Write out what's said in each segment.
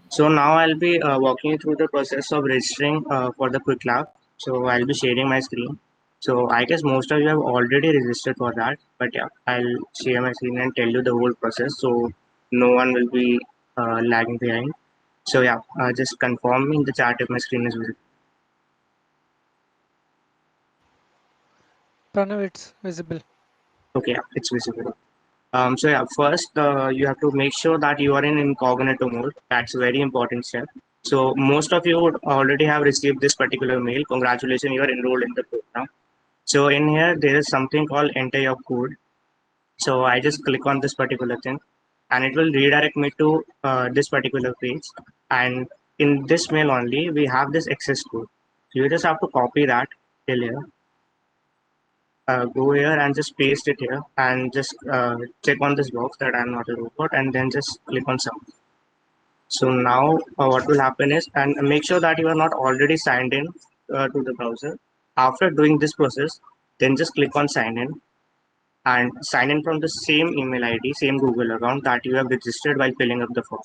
So now I'll be walking you through the process of registering for the Quick Lab. So I'll be sharing my screen. So I guess most of you have already registered for that, but yeah, I'll share my screen and tell you the whole process so no one will be lagging behind. So yeah, just confirm me in the chat if my screen is visible. Pranav, it's visible. Okay, yeah, it's visible. So yeah, first you have to make sure that you are in incognito mode. That's a very important step. So most of you would already have received this particular mail. Congratulations, you are enrolled in the program. So in here, there is something called enter your code. So I just click on this particular thing and it will redirect me to this particular page. And in this mail only, we have this access code. So you just have to copy that till here. Go here and just paste it here and just check on this box that I'm not a robot and then just click on submit. So now what will happen is, and make sure that you are not already signed in to the browser. After doing this process, then just click on sign in and sign in from the same email ID, same Google account that you have registered while filling up the form.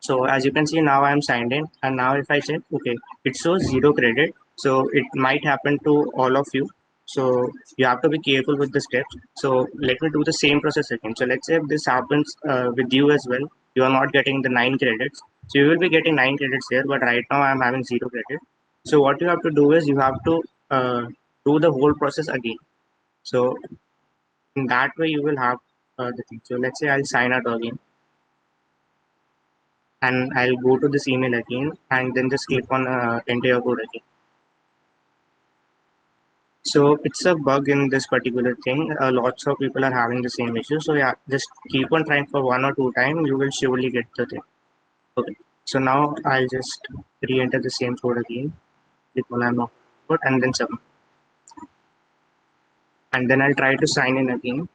So as you can see now I am signed in and now if I check, okay, it shows 0 credit. So it might happen to all of you. So you have to be careful with the steps. So let me do the same process again. So let's say if this happens with you as well, you are not getting the 9 credits. So you will be getting 9 credits here, but right now I'm having 0 credit. So what you have to do is you have to do the whole process again. So in that way you will have the thing. So let's say I'll sign out again and I'll go to this email again and then just click on enter your code again. So it's a bug in this particular thing. Lots of people are having the same issue. So yeah, just keep on trying for 1 or 2 times. You will surely get the thing. Okay. So now I'll just re-enter the same code again. Click on I'm not code and then submit. And then I'll try to sign in again.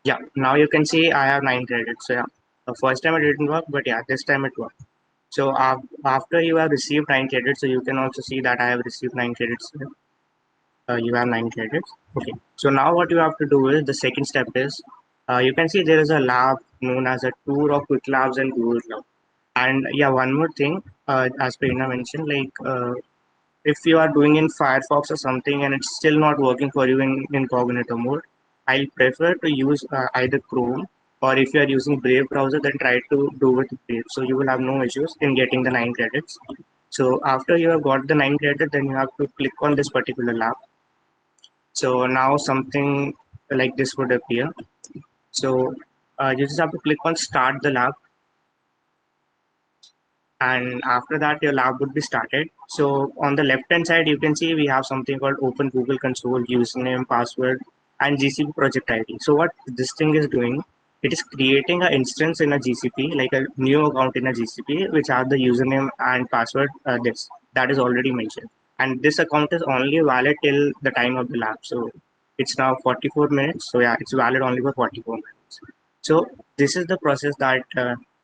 Yeah. Now you can see I have 9 credits. So yeah, the first time it didn't work, but yeah, this time it worked. So after you have received 9 credits, so you can also see that I have received 9 credits. You have 9 credits. Okay. So now what you have to do is the second step is you can see there is a lab known as a tour of Quick Labs and Google Cloud. And yeah, one more thing, as Prerna mentioned, like if you are doing in Firefox or something and it's still not working for you in incognito mode, I'll prefer to use either Chrome or if you are using Brave browser, then try to do with Brave. So you will have no issues in getting the 9 credits. So after you have got the 9 credits, then you have to click on this particular lab. So now something like this would appear. So you just have to click on start the lab and after that your lab would be started. So on the left hand side you can see we have something called open Google console, username, password and GCP project ID. So what this thing is doing, it is creating an instance in a GCP, like a new account in a GCP which have the username and password this that is already mentioned, and this account is only valid till the time of the lab. So it's now 44 minutes, so yeah, it's valid only for 44 minutes. So this is the process that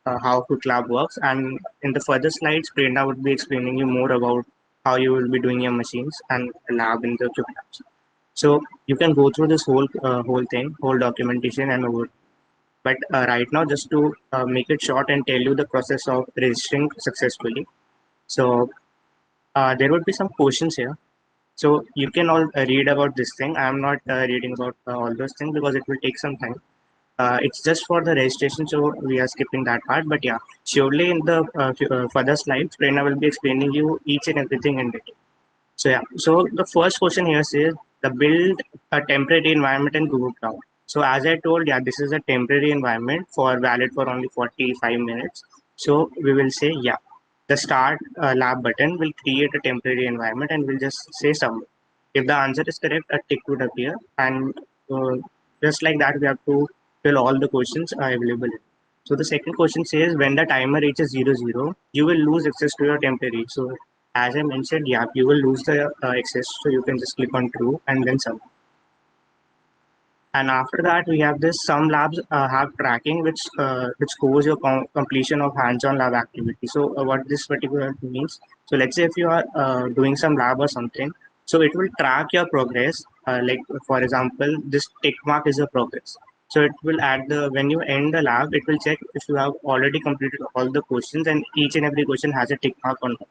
how QuickLab works. And in the further slides, Prerna would be explaining you more about how you will be doing your machines and the lab in the QuickLabs. So you can go through this whole thing, whole documentation and over. But right now, just to make it short and tell you the process of registering successfully. So there would be some questions here. So you can all read about this thing. I am not reading about all those things because it will take some time. It's just for the registration, so we are skipping that part. But yeah, surely in the further slides, Prerna will be explaining you each and everything in detail. So yeah, so the first question here says the build a temporary environment in Google Cloud. So as I told, yeah, this is a temporary environment for valid for only 45 minutes. So we will say yeah, the start lab button will create a temporary environment and we'll just say submit. If the answer is correct, a tick would appear, and uh, just like that, we have to fill all the questions available. So the second question says when the timer reaches 00, you will lose access to your temporary. So as I mentioned, yeah, you will lose the access. So you can just click on true and then submit. And after that, we have this. Some labs have tracking, which scores your completion of hands-on lab activity. So what this particular means? So let's say if you are doing some lab or something, so it will track your progress Like for example, this tick mark is a progress. So it will add when you end the lab, it will check if you have already completed all the questions and each and every question has a tick mark on it.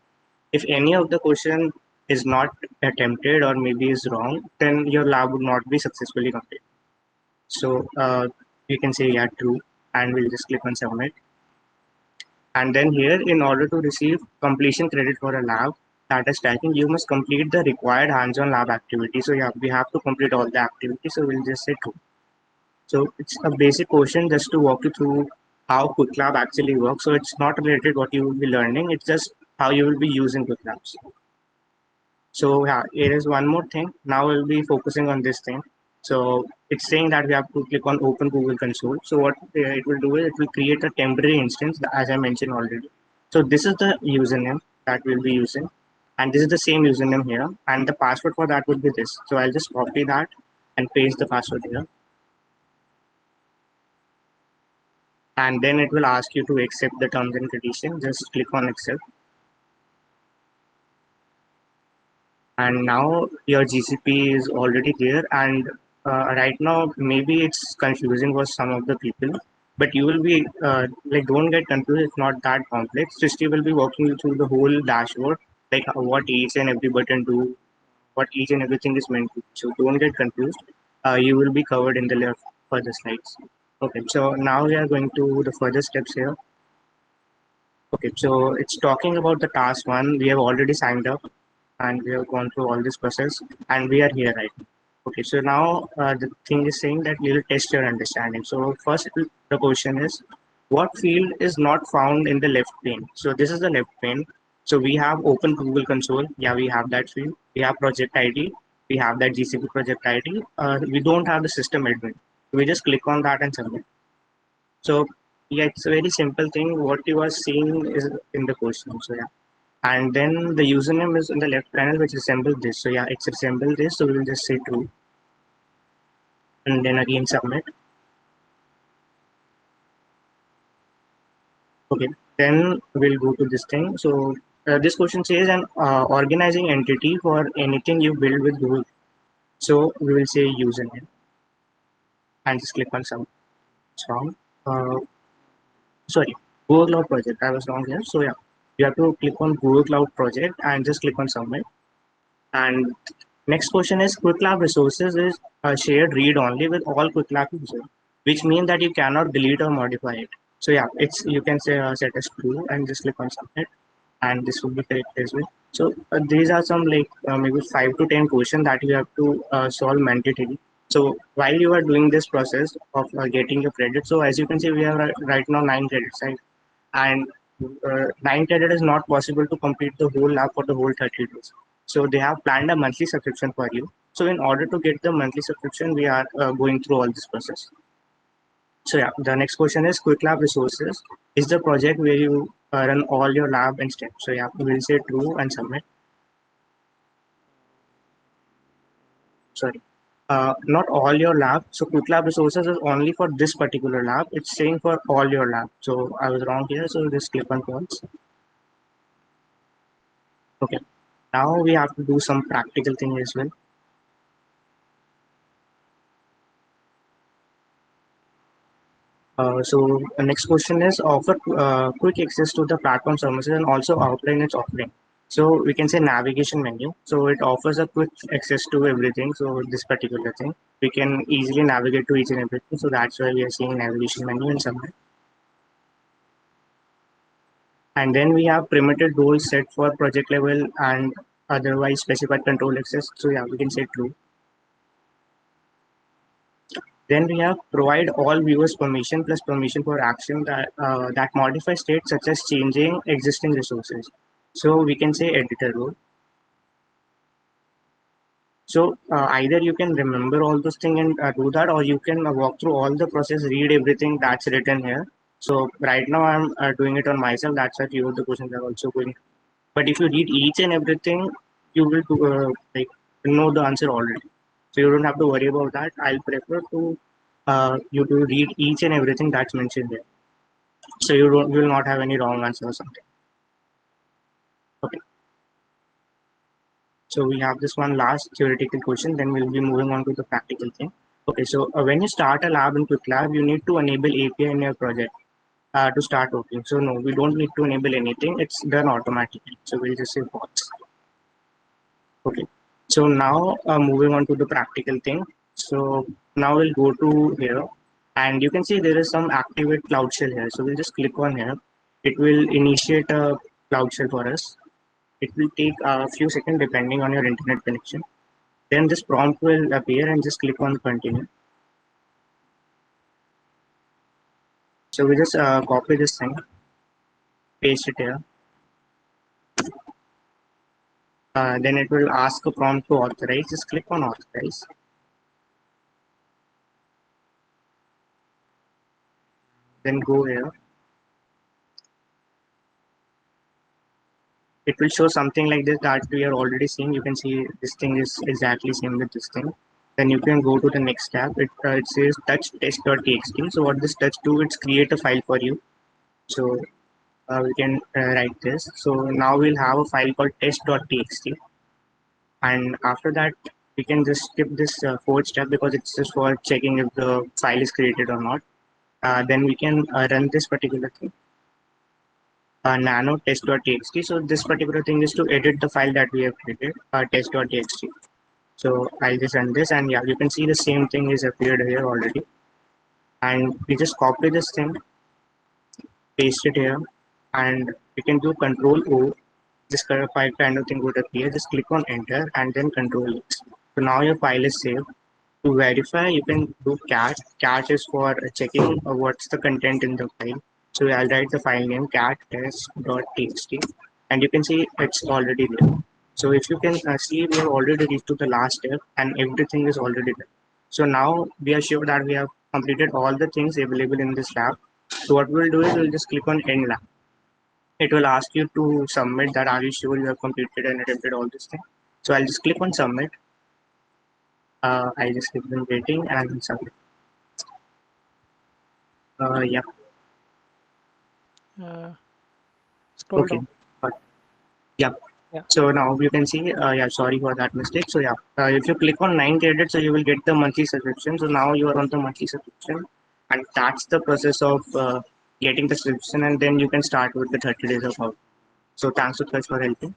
If any of the question is not attempted or maybe is wrong, then your lab would not be successfully completed. So you can say yeah, true, and we'll just click on submit. And then here, in order to receive completion credit for a lab that is tracking, you must complete the required hands-on lab activity. So yeah, we have to complete all the activities. So we'll just say true. So it's a basic question just to walk you through how QuickLab actually works. So it's not related what you will be learning. It's just how you will be using QuickLabs. So yeah, here is one more thing. Now we'll be focusing on this thing. So it's saying that we have to click on Open Google Console. So what it will do is it will create a temporary instance, as I mentioned already. So this is the username that we'll be using, and this is the same username here, and the password for that would be this. So I'll just copy that and paste the password here, and then it will ask you to accept the terms and conditions. Just click on accept. And now your GCP is already there, and right now maybe it's confusing for some of the people, but you will be like, don't get confused, it's not that complex. Srishti will be walking you through the whole dashboard, like what each and every button do, what each and everything is meant to. So don't get confused. You will be covered in the left further slides. Okay, so now we are going to the further steps here. Okay, so it's talking about the task one. We have already signed up and we have gone through all this process and we are here right now. Okay, so now the thing is saying that we will test your understanding. So first the question is, what field is not found in the left pane? So this is the left pane. So we have open Google Console. Yeah, we have that field. We have project ID. We have that GCP project ID. We don't have the system admin. We just click on that and submit. So yeah, it's a very simple thing. What you are seeing is in the question. So yeah, and then the username is in the left panel, which resembles this. So yeah, it's resemble this. So we will just say true, and then again submit. Okay, then we'll go to this thing. So this question says an organizing entity for anything you build with Google. So we will say username and just click on submit. It's wrong. Uh, Sorry, Google Cloud project. I was wrong here. So yeah, you have to click on Google Cloud project and just click on submit. And next question is QuickLab resources is shared read only with all QuickLab users, which means that you cannot delete or modify it. So yeah, it's you can say set as true and just click on submit, and this will be correct as well. So these are some like maybe 5 to 10 questions that you have to solve mandatory. So while you are doing this process of getting your credit, so as you can see, we have right now 9 credits, right? And 9 credit is not possible to complete the whole lab for the whole 30 days. So they have planned a monthly subscription for you. So in order to get the monthly subscription, we are going through all this process. So yeah, the next question is Quick Lab Resources is the project where you run all your lab and steps. So yeah, we'll say true and submit. Sorry. Not all your lab. So Quick Lab Resources is only for this particular lab. It's saying for all your lab. So I was wrong here. So just click on false. Okay. Now we have to do some practical thing as well. So the next question is offer quick access to the platform services and also outline its offering. So we can say navigation menu. So it offers a quick access to everything. So this particular thing, we can easily navigate to each and everything. So that's why we are seeing navigation menu and somewhere. And then we have permitted roles set for project level and otherwise specified control access. So yeah, we can say true. Then we have provide all viewers permission plus permission for action that modify state such as changing existing resources. So we can say editor role. So either you can remember all those things and do that, or you can walk through all the process, read everything that's written here. So right now I'm doing it on myself. That's why few of the questions are also going. But if you read each and everything, you will like know the answer already. So you don't have to worry about that. I'll prefer to you to read each and everything that's mentioned there. So you will not have any wrong answer or something. Okay. So we have this one last theoretical question, then we'll be moving on to the practical thing. Okay, so when you start a lab in QuickLab, you need to enable API in your project to start working. So no, we don't need to enable anything. It's done automatically. So we'll just say bots. Okay. So now moving on to the practical thing. So now we'll go to here and you can see there is some activate Cloud Shell here. So we'll just click on here. It will initiate a Cloud Shell for us. It will take a few seconds depending on your internet connection. Then this prompt will appear and just click on continue. So we just copy this thing, paste it here. Then it will ask a prompt to authorize. Just click on authorize. Then go here. It will show something like this that we are already seeing. You can see this thing is exactly same with this thing. Then you can go to the next tab. It says touch test.txt. So what this touch do, it's create a file for you. So we can write this. So now we'll have a file called test.txt. And after that, we can just skip this fourth step because it's just for checking if the file is created or not. Then we can run this particular thing. Nano test.txt. So this particular thing is to edit the file that we have created, test.txt. So I'll just run this and yeah, you can see the same thing is appeared here already. And we just copy this thing, paste it here, and we can do Control O. This file kind of thing would appear. Just click on enter and then Control X. So now your file is saved. To verify, you can do cat. Cat is for checking what's the content in the file. So I'll write the file name cat test.txt and you can see it's already there. So if you can see, we have already reached to the last step and everything is already there. So now we are sure that we have completed all the things available in this lab. So what we'll do is we'll just click on end lab. It will ask you to submit that are you sure you have completed and attempted all this thing. So I'll just click on submit. I just click on waiting and I'll submit. Yeah. Scroll Okay. down. Yeah. Yeah. So now you can see, yeah, sorry for that mistake. So yeah, if you click on 9 credits, so you will get the monthly subscription. So now you are on the monthly subscription and that's the process of getting the subscription and then you can start with the 30 days of work. So thanks Utkarsh for helping.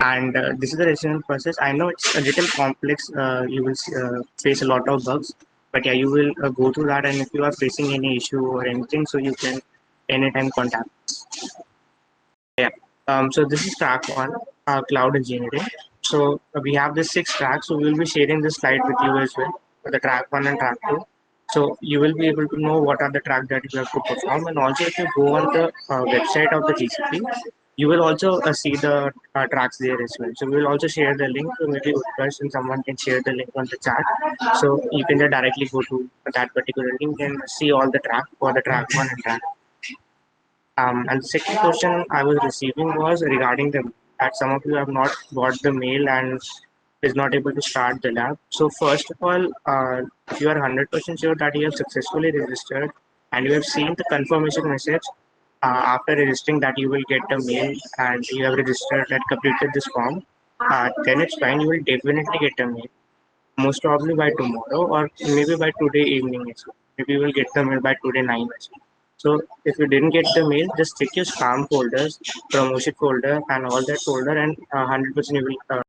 And this is the registration process. I know it's a little complex. You will face a lot of bugs, but yeah, you will go through that. And if you are facing any issue or anything, so you can anytime contact. Yeah. So this is track one, cloud engineering. So we have the 6 tracks. So we'll be sharing this slide with you as well for the track one and track two. So you will be able to know what are the tracks that you have to perform. And also if you go on the website of the GCP, you will also see the tracks there as well. So we will also share the link. So maybe Utkarsh and someone can share the link on the chat. So you can just directly go to that particular link and see all the track for the track one and track. And the second question I was receiving was regarding the that some of you have not got the mail and is not able to start the lab. So first of all, if you are 100% sure that you have successfully registered and you have seen the confirmation message after registering that you will get the mail and you have registered and completed this form, then it's fine. You will definitely get a mail. Most probably by tomorrow or maybe by today evening as well. Maybe you will get the mail by today 9 as well. So if you didn't get the mail, just check your spam folders, promotion folder, and all that folder, and 100% you will